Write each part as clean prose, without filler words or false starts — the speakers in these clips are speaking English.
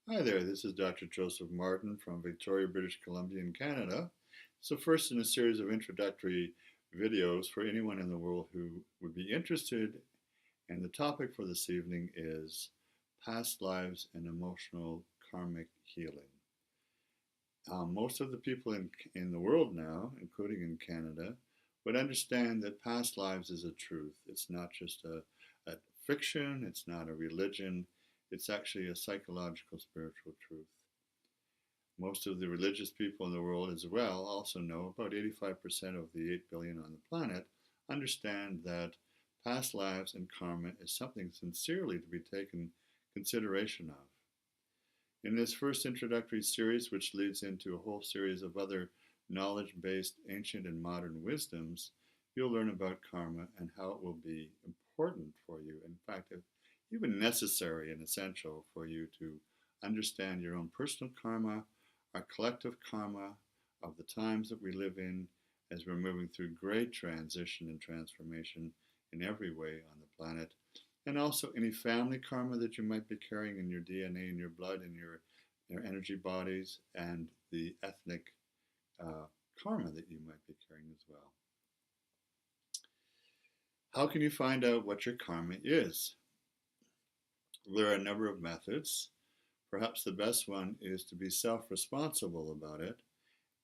Hi there, this is Dr. Joseph Martin from Victoria, British Columbia in Canada. It's the first in a series of introductory videos for anyone in the world who would be interested. And the topic for this evening is past lives and emotional karmic healing. Most of the people in the world now, including in Canada, would understand that past lives is a truth. It's not just a fiction, it's not a religion, it's actually a psychological, spiritual truth. Most of the religious people in the world as well also know about 85% of the 8 billion on the planet understand that past lives and karma is something sincerely to be taken consideration of. In this first introductory series, which leads into a whole series of other knowledge based ancient and modern wisdoms, you'll learn about karma and how it will be important for you. In fact, even necessary and essential for you to understand your own personal karma, our collective karma of the times that we live in as we're moving through great transition and transformation in every way on the planet, and also any family karma that you might be carrying in your DNA, in your blood, in your energy bodies, and the ethnic karma that you might be carrying as well. How can you find out what your karma is? There are a number of methods. Perhaps the best one is to be self responsible about it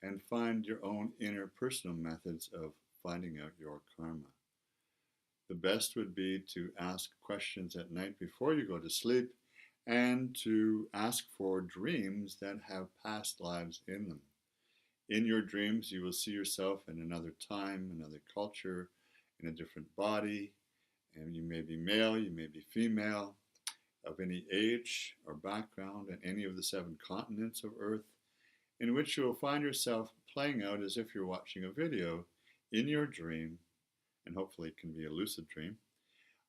and find your own inner personal methods of finding out your karma. The best would be to ask questions at night before you go to sleep and to ask for dreams that have past lives in them. In your dreams, you will see yourself in another time, another culture, in a different body, and you may be male, you may be female, of any age or background in any of the 7 continents of Earth, in which you will find yourself playing out as if you're watching a video in your dream, and hopefully it can be a lucid dream,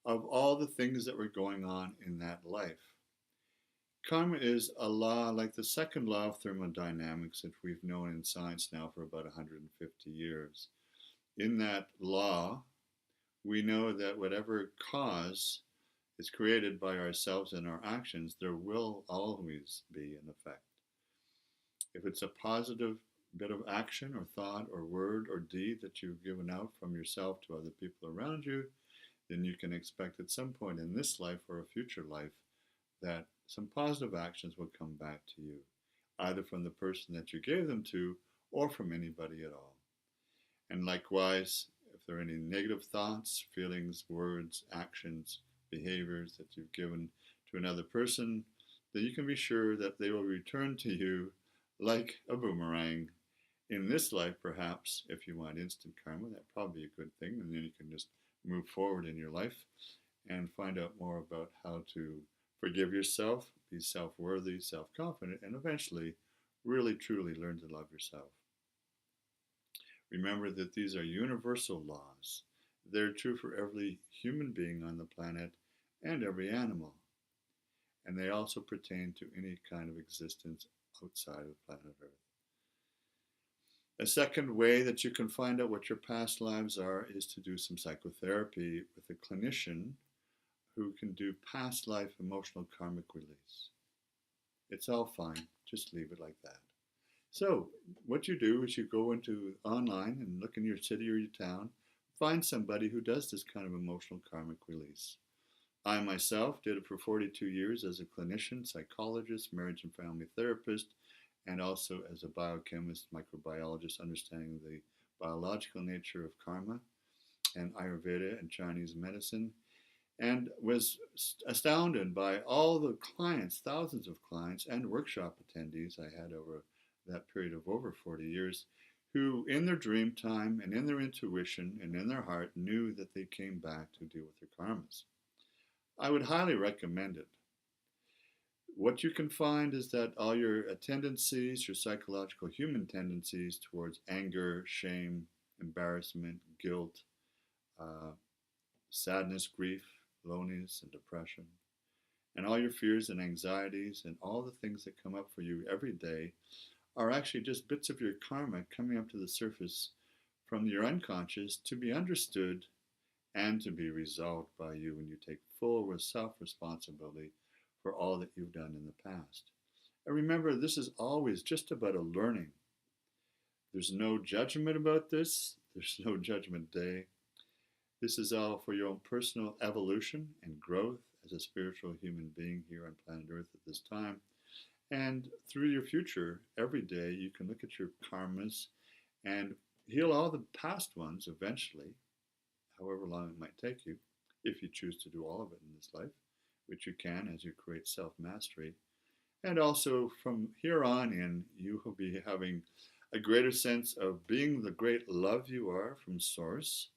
of all the things that were going on in that life. Karma is a law like the second law of thermodynamics that we've known in science now for about 150 years. In that law, we know that whatever cause is created by ourselves and our actions, there will always be an effect. If it's a positive bit of action or thought or word or deed that you've given out from yourself to other people around you, then you can expect at some point in this life or a future life that some positive actions will come back to you, either from the person that you gave them to or from anybody at all. And likewise, if there are any negative thoughts, feelings, words, actions, behaviors that you've given to another person, then you can be sure that they will return to you like a boomerang. In this life, perhaps, if you want instant karma, that'd probably be a good thing, and then you can just move forward in your life and find out more about how to forgive yourself, be self worthy, self confident, and eventually really truly learn to love yourself. Remember that these are universal laws. They're true for every human being on the planet and every animal. And they also pertain to any kind of existence outside of planet Earth. A second way that you can find out what your past lives are is to do some psychotherapy with a clinician who can do past life emotional karmic release. It's all fine, just leave it like that. So, what you do is you go into online and look in your city or your town, find somebody who does this kind of emotional karmic release. I myself did it for 42 years as a clinician, psychologist, marriage and family therapist, and also as a biochemist, microbiologist, understanding the biological nature of karma and Ayurveda and Chinese medicine, and was astounded by all the clients, thousands of clients and workshop attendees I had over that period of over 40 years, who in their dream time and in their intuition and in their heart knew that they came back to deal with their karmas. I would highly recommend it. What you can find is that all your tendencies, your psychological human tendencies towards anger, shame, embarrassment, guilt, uh, sadness, grief, loneliness, and depression, and all your fears and anxieties and all the things that come up for you every day are actually just bits of your karma coming up to the surface from your unconscious to be understood and to be resolved by you when you take full self responsibility for all that you've done in the past. And remember, this is always just about a learning. There's no judgment about this, there's no judgment day. This is all for your own personal evolution and growth as a spiritual human being here on planet Earth at this time. And through your future, every day, you can look at your karmas and heal all the past ones eventually, however long it might take you, if you choose to do all of it in this life, which you can as you create self mastery. And also from here on in, you will be having a greater sense of being the great love you are from Source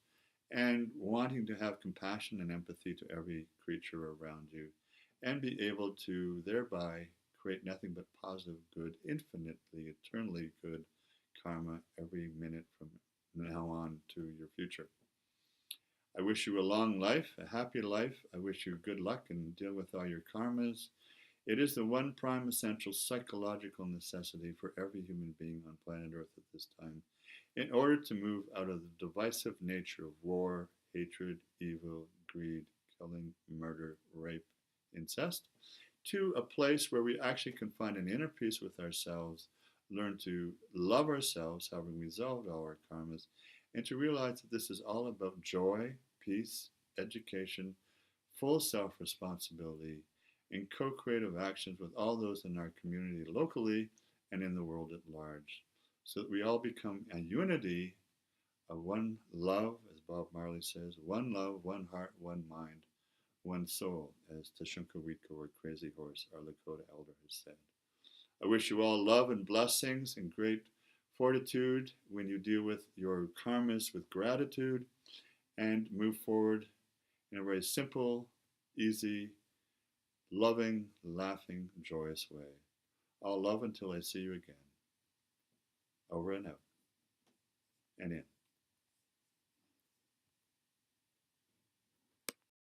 and wanting to have compassion and empathy to every creature around you and be able to thereby create nothing but positive, good, infinitely, eternally good karma every minute from now on to your future. I wish you a long life, a happy life. I wish you good luck in dealing with all your karmas. It is the one prime essential psychological necessity for every human being on planet Earth at this time in order to move out of the divisive nature of war, hatred, evil, greed, killing, murder, rape, incest, to a place where we actually can find an inner peace with ourselves, learn to love ourselves, having resolved all our karmas, and to realize that this is all about joy, peace, education, full self responsibility, and co creative actions with all those in our community locally and in the world at large, so that we all become a unity of one love, as Bob Marley says, one love, one heart, one mind, one soul, as Tashunka Wiko or Crazy Horse, our Lakota elder, has said. I wish you all love and blessings and great fortitude when you deal with your karmas with gratitude and move forward in a very simple, easy, loving, laughing, joyous way. All love until I see you again. Over and out and in.